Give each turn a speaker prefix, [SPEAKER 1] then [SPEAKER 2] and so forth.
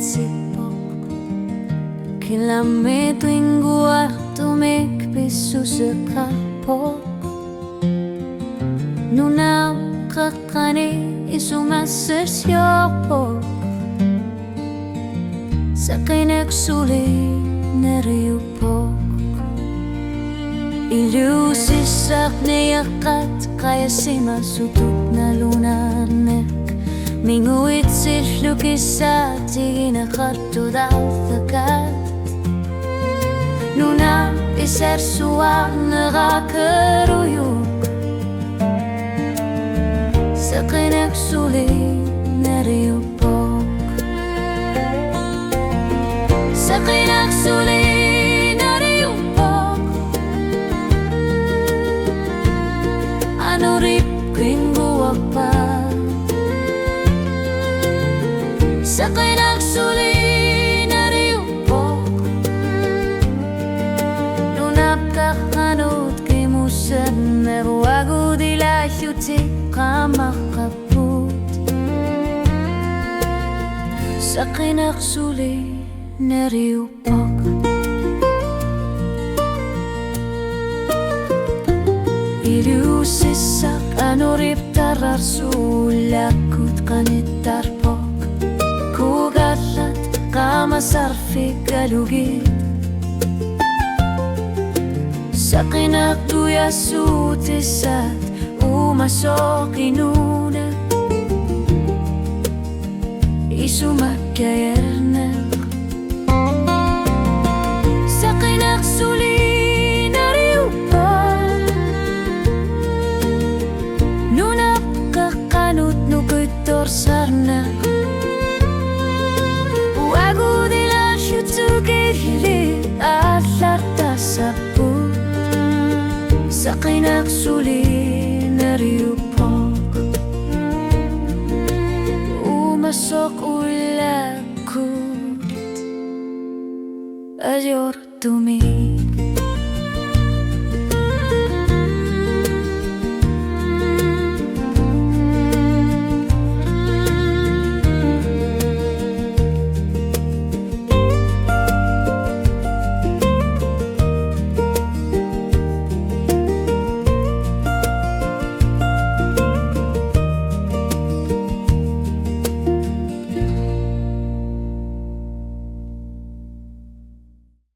[SPEAKER 1] sipok. Kilometro tuwing tumigpis susukalpok. Nunang kakani isumasasyopok. Sa kinagsuli nariyupok. Ilusisak niyakat kaya simasutok na lunarnek. Minguit sislukisa tiginakarto daw tagat. Nunang isersuwa nakakaruyok. Sa kinagsuli nariyupok. Sa kinagsuli nariyupok. Ano rip kwing buwag pa. Sa kinagsuli nariyupok. Nunap kakanot kimusan nabuwago dila hyutik kamakaput. Sa kinagsuli nariyupok. Ilusisak ano rip tarar sulakut kanitarpok. Kugalat kamasarfik galugid. Sa kinagduya sutisat umasok inuna. Isumakayernak. Sa kinagsuli nariyupok. Nunap kakanut nukutor sarnak. Wago dila syutsugirili atlarta saput. Sa kinagsuli nariyupok. Umasok ulakut. Ayor tumi.